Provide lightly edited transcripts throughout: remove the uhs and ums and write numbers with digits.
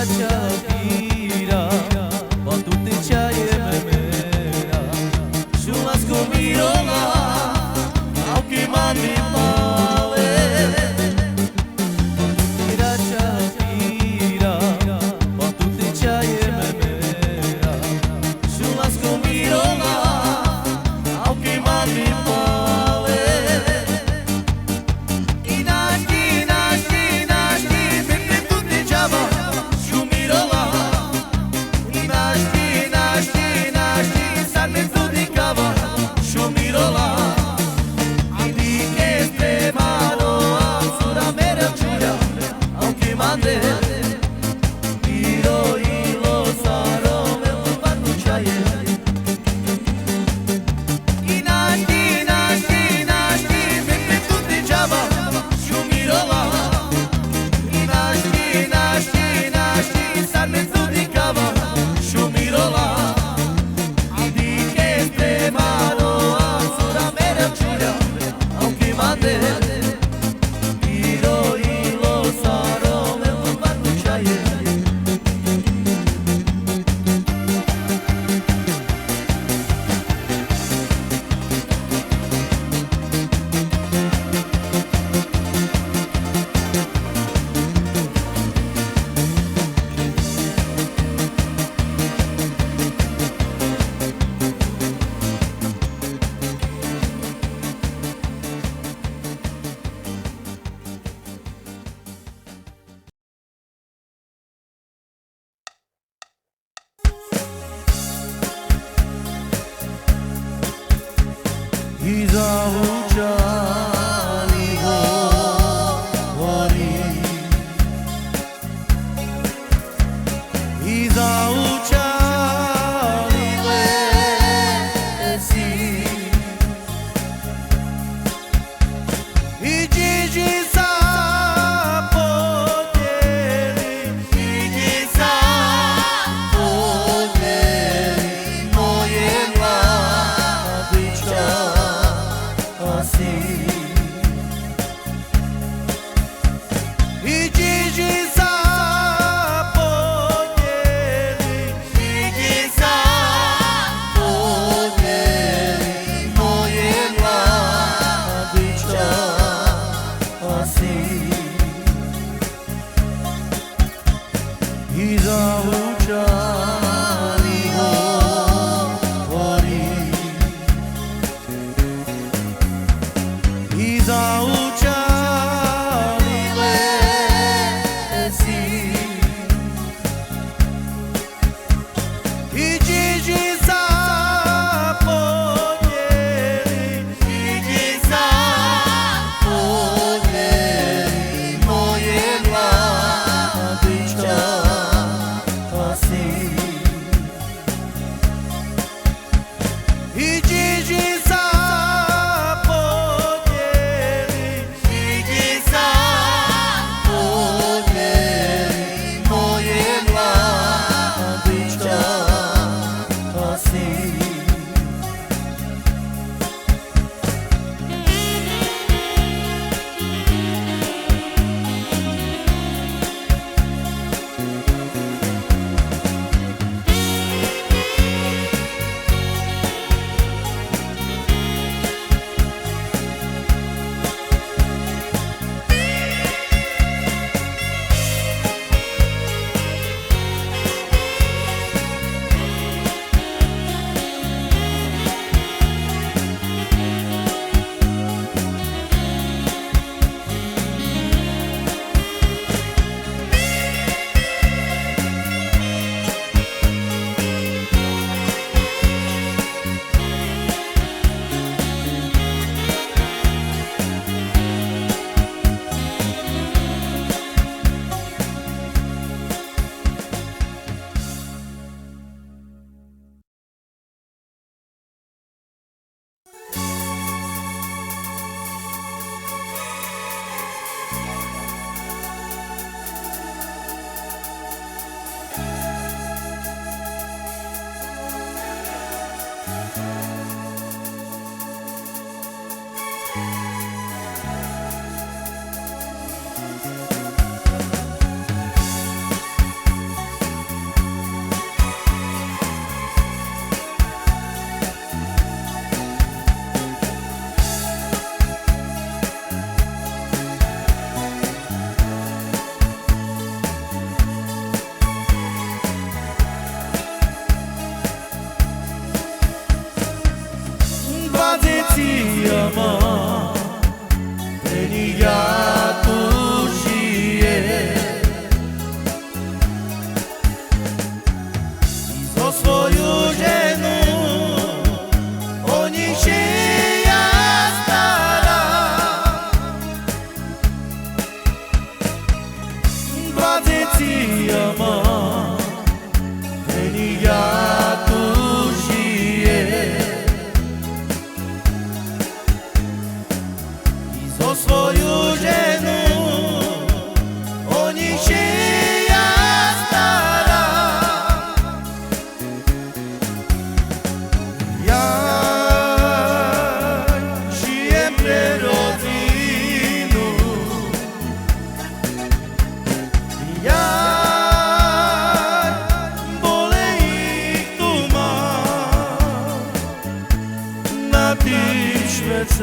pira, ma tu te c'hai e me mera. Sulla scomirola, aunque mandi male. Pira, ma tu te c'hai e me mera. Sulla scomirola, aunque mandi male.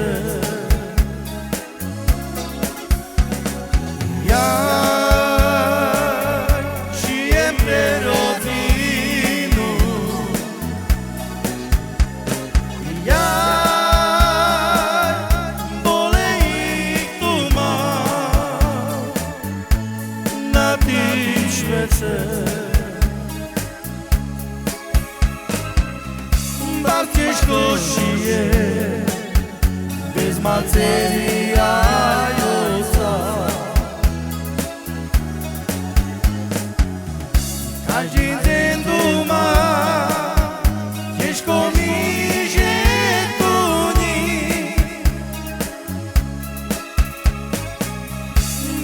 veță. Ia și emprerodinu, ia boleitu ma na tiš veță. Dar ciężko się bez materia joca. Każdy dzień duma ciężko mi się tuni.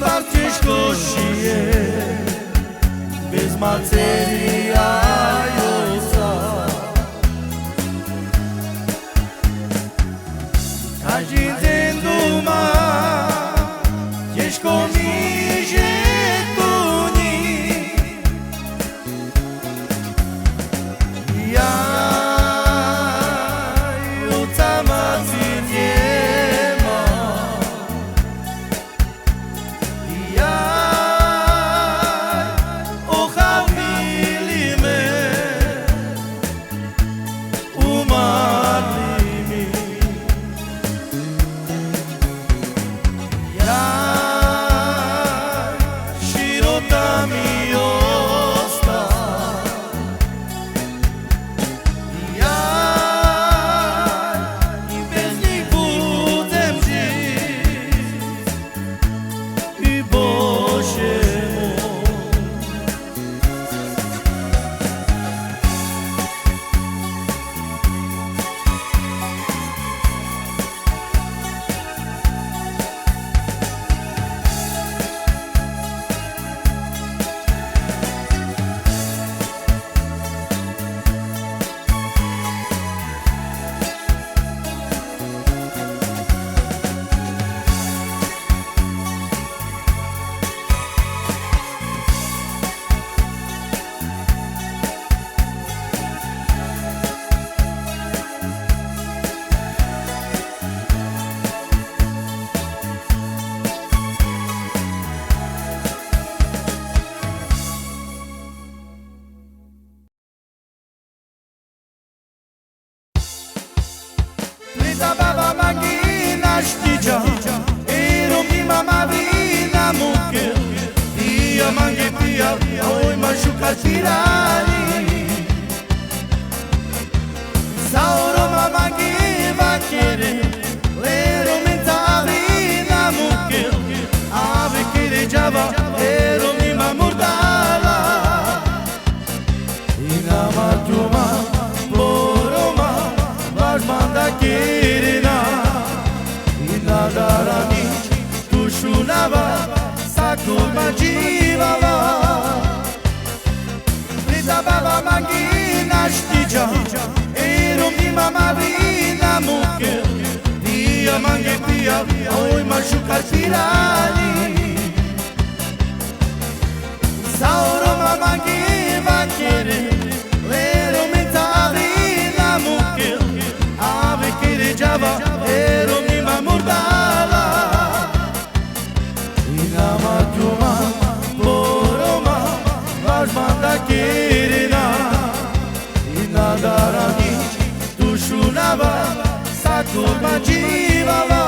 Dar ciężko się bez materia joca. Każdy dzień duma ciężko mi się tuni. Ja jutra maty nie ma. Ja ochawili me umarli mi. Plita baba magina știgea, ero mi mama vina muche. Tia manghe tia, oi ma juca tirani. Sauro mama va chiede, ero menta vina muche. Ave che leggiava, ero mi mamurdala. Ina matuma, boroma, varmanda kirina. Ina darani, tushunava, sakuma jivava. Plita baba magina știgea, ero mi mama vina muche. Tia manghe tia, oi ma juca tirani. Sauro mama va chiede, ero menta vina muche. Ave che leggiava, ero mi mamurdala. Ina matuma, boroma, varmanda kirina. Ina darani, tushunava, sakuma jivava.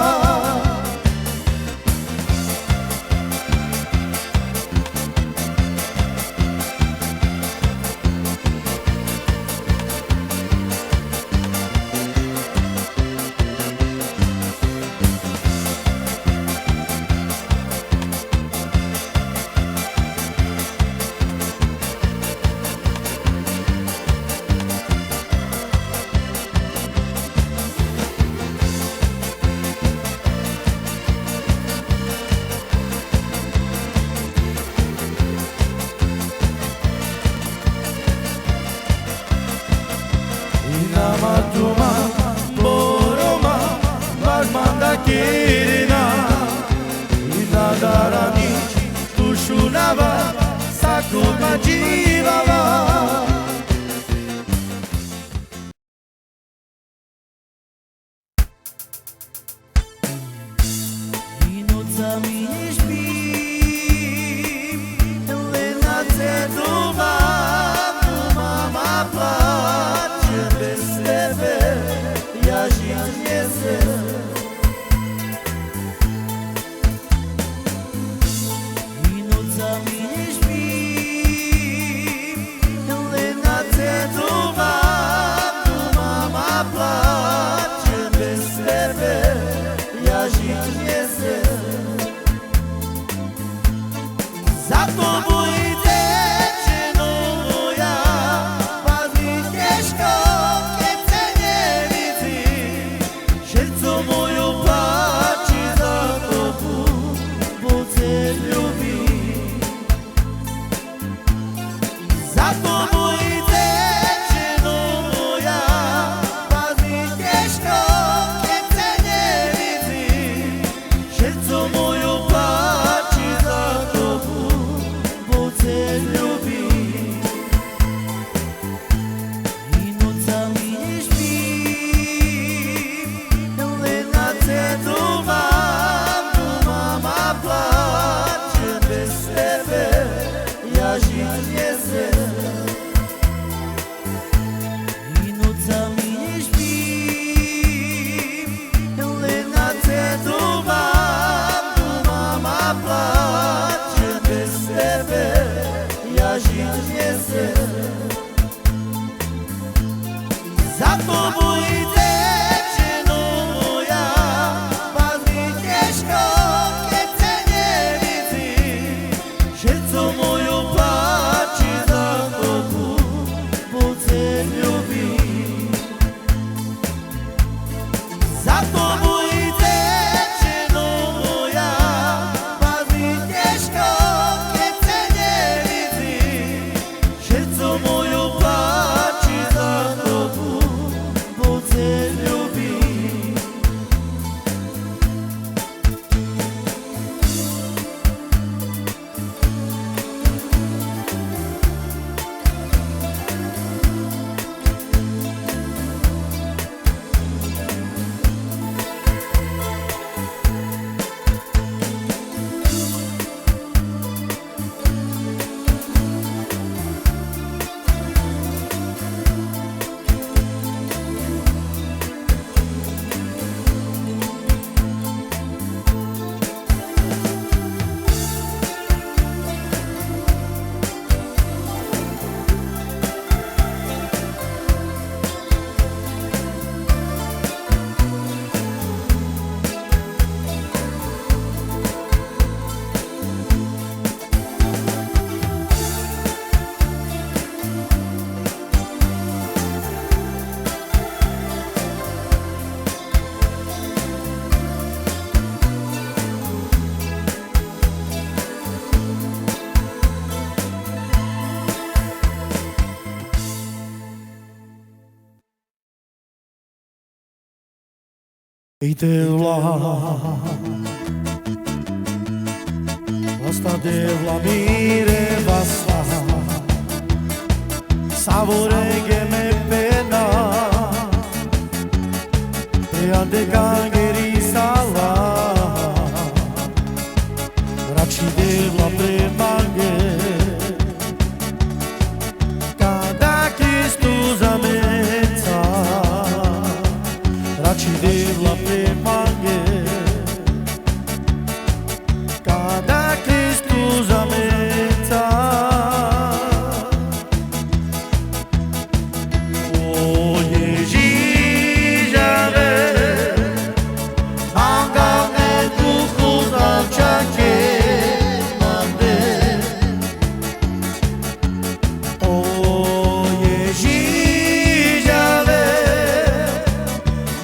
Za tobou jde ženo moja, vás mi těžko, keď se nevidím, že co moju plači za tobou, bo se ľubím. I nocami nespím, len na cestu mám, mama plače bez tebe, ja žiť nesem. I nocami nespím, len na cestu mám, mama plače bez tebe, ja žiť nesem. Za tobou idem, ženo moja, vás mi těžko, keď se nevidím, že co moju plači za tobou, bo se ľubím. Za tobou idem, ženo moja, vás mi těžko, keď se nevidím, že co moju plači za tobou, bo se ľubím. Idevla, vasta devla mire vasta, savorege me pena, e ande gangeri sala, raci devla premange, cada Cristo zameza, raci devla premange, cada Cristo zameza. O Ježíš, manga me duchu zavčake mande. O Ježíš,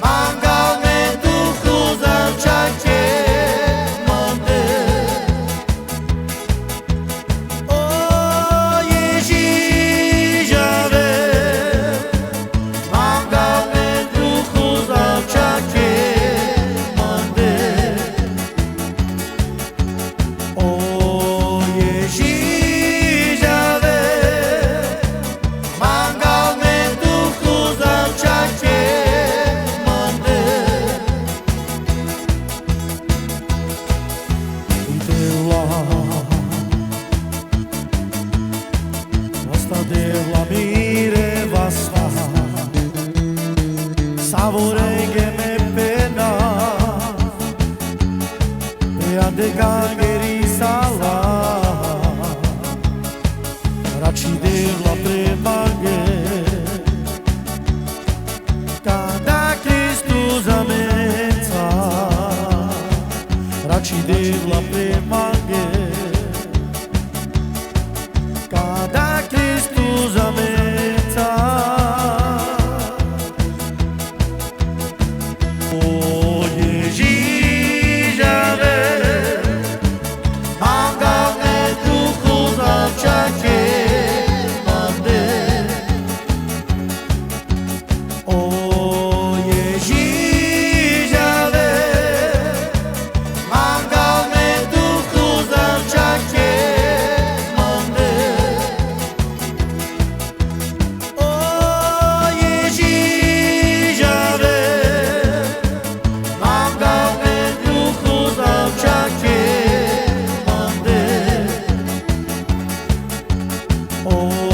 manga me duchu zavčake mande. O Ježíš, manga me duchu zavčake mande. O Ježíš, manga me duchu zavčake mande. Idevla, vasta devla mire vasta, savorege me pena, e ande gangeri sala, raci devla premange, cada Cristo zameza, raci devla premange, cada Cristo zameza. O Ježíš, manga me duchu zavčake mande. Oh